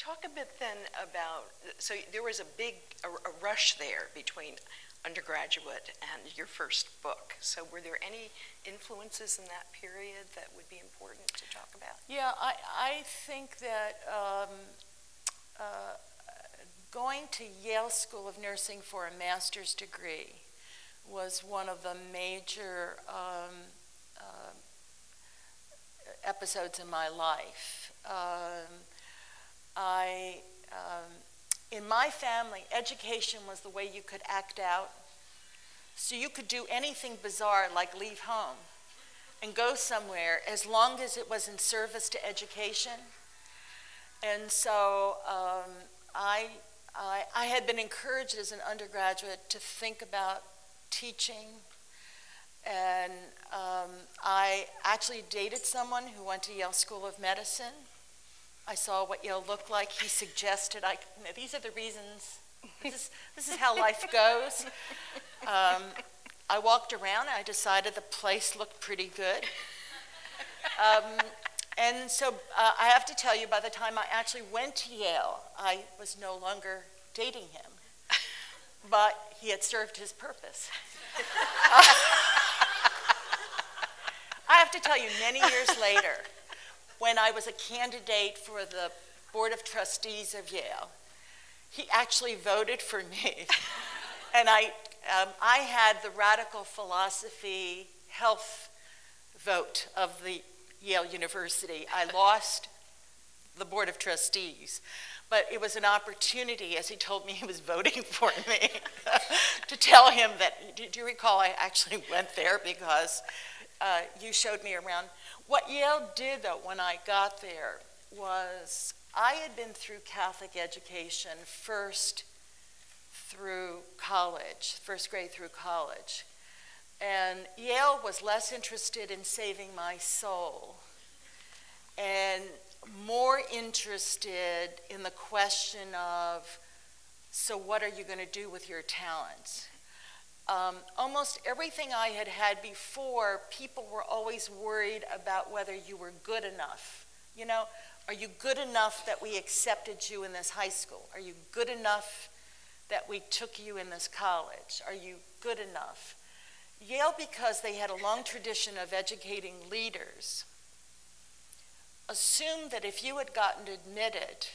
Talk a bit then about, so there was a rush there between undergraduate and your first book. So were there any influences in that period that would be important to talk about? Yeah, I think that going to Yale School of Nursing for a master's degree was one of the major episodes in my life. In my family, education was the way you could act out. So you could do anything bizarre like leave home and go somewhere as long as it was in service to education. And so I had been encouraged as an undergraduate to think about teaching. And I actually dated someone who went to Yale School of Medicine. I saw what Yale looked like. He suggested, these are the reasons, this is how life goes. I walked around, and I decided the place looked pretty good. And so I have to tell you, by the time I actually went to Yale, I was no longer dating him. But he had served his purpose. I have to tell you, many years later, when I was a candidate for the Board of Trustees of Yale, he actually voted for me. And I had the radical philosophy health vote of the Yale University. I lost the Board of Trustees, but it was an opportunity, as he told me he was voting for me, to tell him that, do you recall I actually went there because you showed me around. What Yale did, though, when I got there was I had been through Catholic education first through college, first grade through college. And Yale was less interested in saving my soul and more interested in the question of, so what are you going to do with your talents? Almost everything I had had before, people were always worried about whether you were good enough. You know, are you good enough that we accepted you in this high school? Are you good enough that we took you in this college? Are you good enough? Yale, because they had a long tradition of educating leaders, assumed that if you had gotten admitted,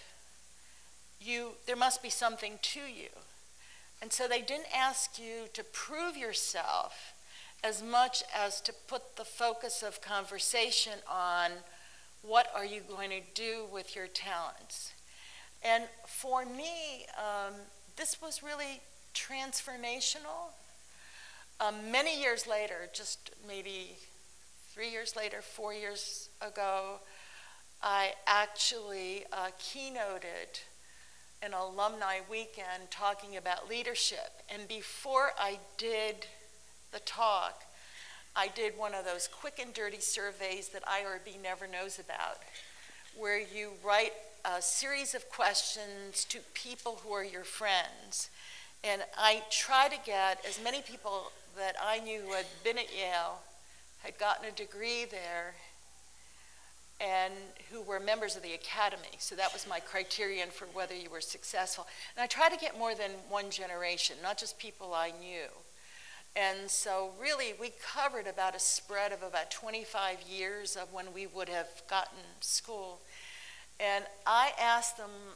there must be something to you. And so they didn't ask you to prove yourself as much as to put the focus of conversation on what are you going to do with your talents. And for me, this was really transformational. Many years later, just maybe 3 years later, 4 years ago, I actually keynoted an alumni weekend talking about leadership. And before I did the talk, I did one of those quick and dirty surveys that IRB never knows about, where you write a series of questions to people who are your friends. And I try to get as many people that I knew who had been at Yale, had gotten a degree there, and who were members of the academy. So that was my criterion for whether you were successful. And I tried to get more than one generation, not just people I knew. And so really we covered about a spread of about 25 years of when we would have gotten school. And I asked them,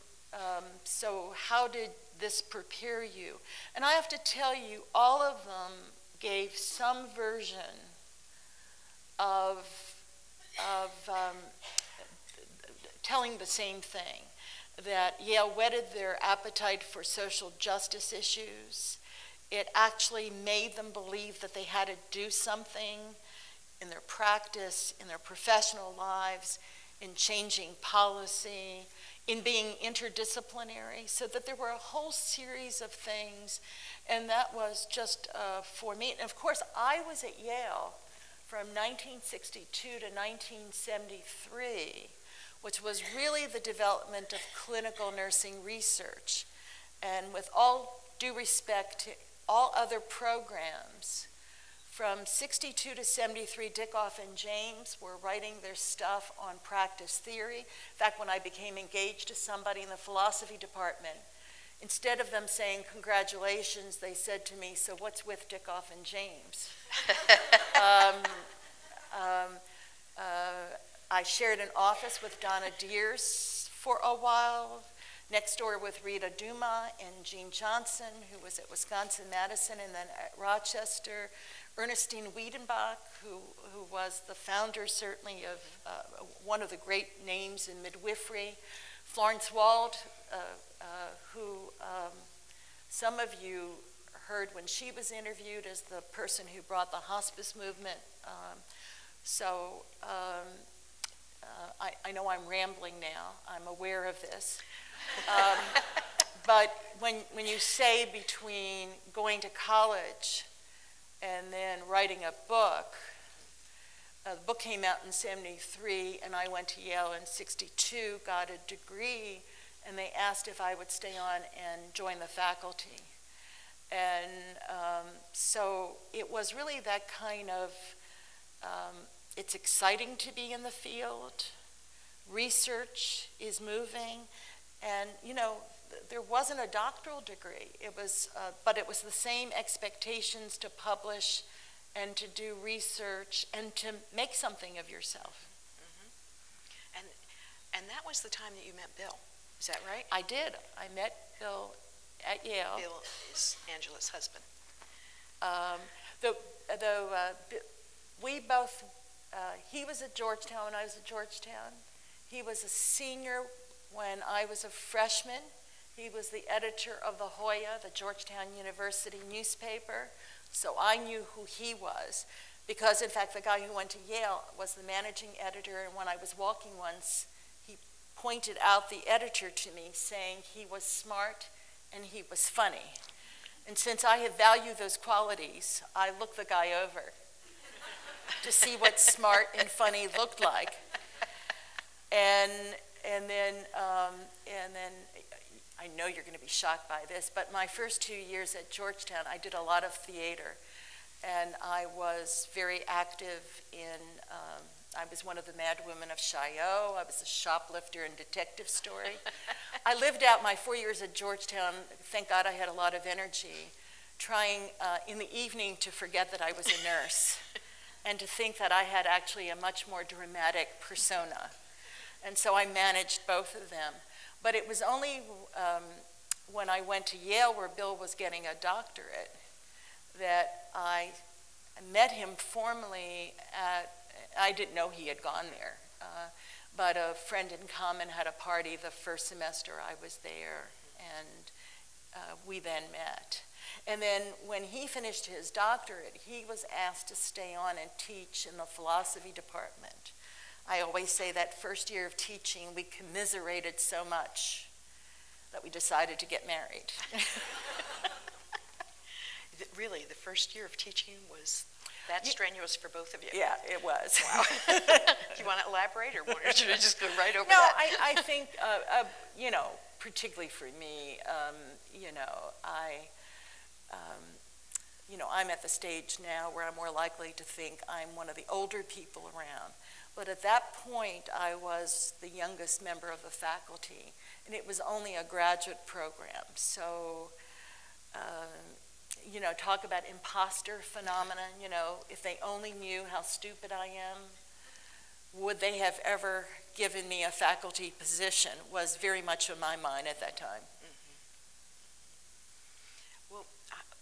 so how did this prepare you? And I have to tell you, all of them gave some version of telling the same thing, that Yale whetted their appetite for social justice issues. It actually made them believe that they had to do something in their practice, in their professional lives, in changing policy, in being interdisciplinary, so that there were a whole series of things, and that was just for me. And of course, I was at Yale from 1962 to 1973, which was really the development of clinical nursing research. And with all due respect to all other programs, From 62 to 73, Dickoff and James were writing their stuff on practice theory. In fact, when I became engaged to somebody in the philosophy department, instead of them saying congratulations, they said to me, so what's with Dickoff and James? I shared an office with Donna Deers for a while, next door with Rita Duma and Jean Johnson, who was at Wisconsin-Madison and then at Rochester, Ernestine Wiedenbach, who was the founder certainly of one of the great names in midwifery, Florence Wald, who some of you heard when she was interviewed as the person who brought the hospice movement. I know I'm rambling now. I'm aware of this. But when you say between going to college and then writing a book, the book came out in 73, and I went to Yale in 62, got a degree, and they asked if I would stay on and join the faculty. And so it was really that kind of, it's exciting to be in the field. Research is moving. And, you know, there wasn't a doctoral degree. It was, but it was the same expectations to publish and to do research and to make something of yourself. Mm-hmm. And that was the time that you met Bill. Is that right? I did. I met Bill at Yale. Bill is Angela's husband. We both, he was at Georgetown when I was at Georgetown. He was a senior when I was a freshman. He was the editor of the Hoya, the Georgetown University newspaper. So I knew who he was because, in fact, the guy who went to Yale was the managing editor. And when I was walking once, he pointed out the editor to me saying he was smart and he was funny. And since I have valued those qualities, I looked the guy over to see what smart and funny looked like. And then I know you're going to be shocked by this, but my first 2 years at Georgetown, I did a lot of theater, and I was very active in, I was one of the mad women of Chaillot. I was a shoplifter in Detective Story. I lived out my 4 years at Georgetown. Thank God I had a lot of energy, trying in the evening to forget that I was a nurse and to think that I had actually a much more dramatic persona. And so I managed both of them. But it was only when I went to Yale, where Bill was getting a doctorate, that I met him formally at, I didn't know he had gone there, but a friend in common had a party the first semester I was there, and we then met. And then when he finished his doctorate, he was asked to stay on and teach in the philosophy department. I always say that first year of teaching, we commiserated so much that we decided to get married. Really, the first year of teaching was that strenuous for both of you? Yeah, it was. Wow. Do you want to elaborate, or should I just go right over that? that? No, I think, you know, particularly for me, you know, I'm at the stage now where I'm more likely to think I'm one of the older people around. But at that point, I was the youngest member of the faculty, and it was only a graduate program. So, you know, talk about imposter phenomenon, you know, if they only knew how stupid I am, would they have ever given me a faculty position, was very much on my mind at that time. Mm-hmm. Well,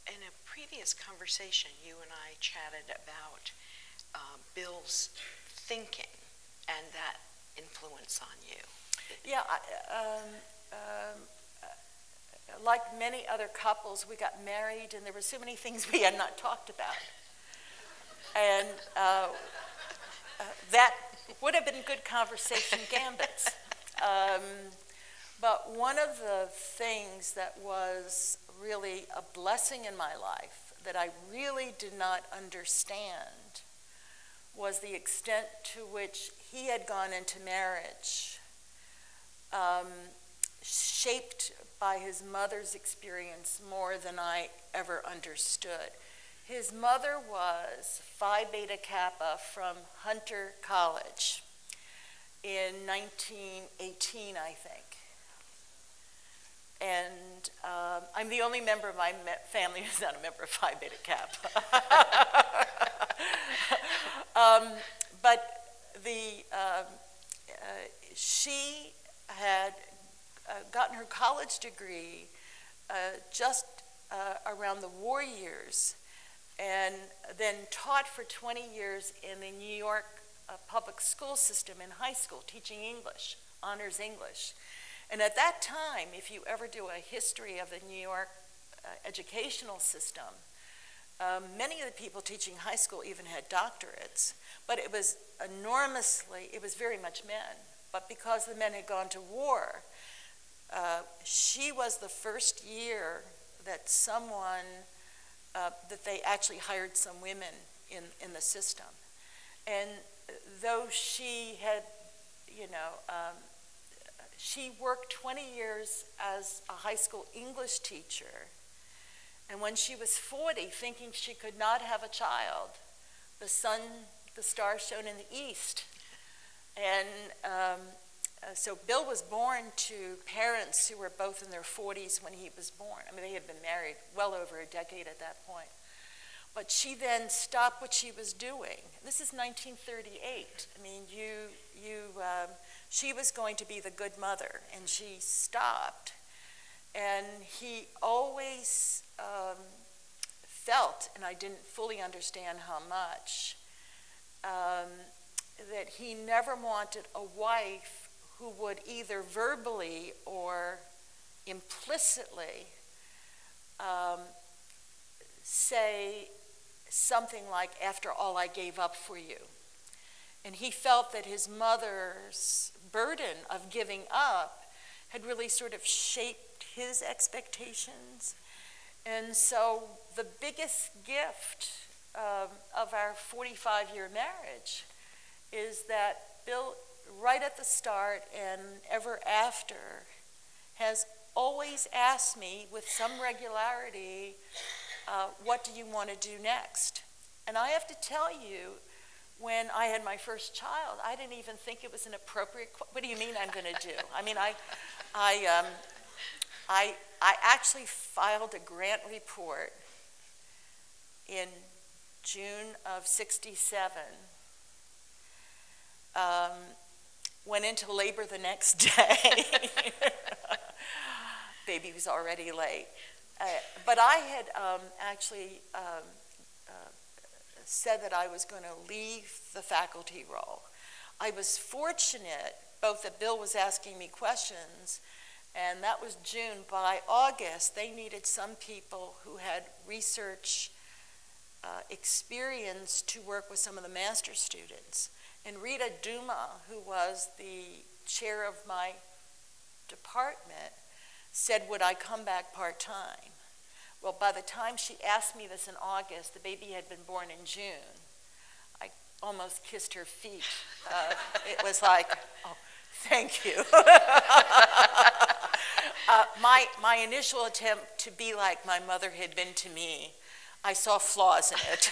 in a previous conversation, you and I chatted about Bill's thinking and that influence on you. Yeah, like many other couples, we got married and there were so many things we had not talked about. And that would have been good conversation gambits. But one of the things that was really a blessing in my life that I really did not understand was the extent to which he had gone into marriage, shaped by his mother's experience more than I ever understood. His mother was Phi Beta Kappa from Hunter College in 1918, I think. And I'm the only member of my family who's not a member of Phi Beta Kappa. But she had gotten her college degree just around the war years, and then taught for 20 years in the New York public school system in high school, teaching English, honors English. And at that time, if you ever do a history of the New York educational system, many of the people teaching high school even had doctorates, but it was very much men. But because the men had gone to war, she was the first year that that they actually hired some women in the system. And though she had, she worked 20 years as a high school English teacher, and when she was 40, thinking she could not have a child, the star shone in the east. And so Bill was born to parents who were both in their 40s when he was born. I mean, they had been married well over a decade at that point. But she then stopped what she was doing. This is 1938. I mean, she was going to be the good mother, and she stopped. And he always felt, and I didn't fully understand how much, that he never wanted a wife who would either verbally or implicitly say something like, "After all, I gave up for you." And he felt that his mother's burden of giving up had really sort of shaped his expectations. And so the biggest gift of our 45-year marriage is that Bill, right at the start and ever after, has always asked me with some regularity, what do you want to do next? And I have to tell you, when I had my first child, I didn't even think it was an appropriate, what do you mean I'm going to do? I mean, I actually filed a grant report in June of '67, went into labor the next day. Baby was already late. But I had actually said that I was going to leave the faculty role. I was fortunate both that Bill was asking me questions, and that was June. By August, they needed some people who had research experience to work with some of the master students. And Rita Duma, who was the chair of my department, said, would I come back part-time? Well, by the time she asked me this in August, the baby had been born in June. I almost kissed her feet. It was like, oh, thank you. My initial attempt to be like my mother had been to me, I saw flaws in it.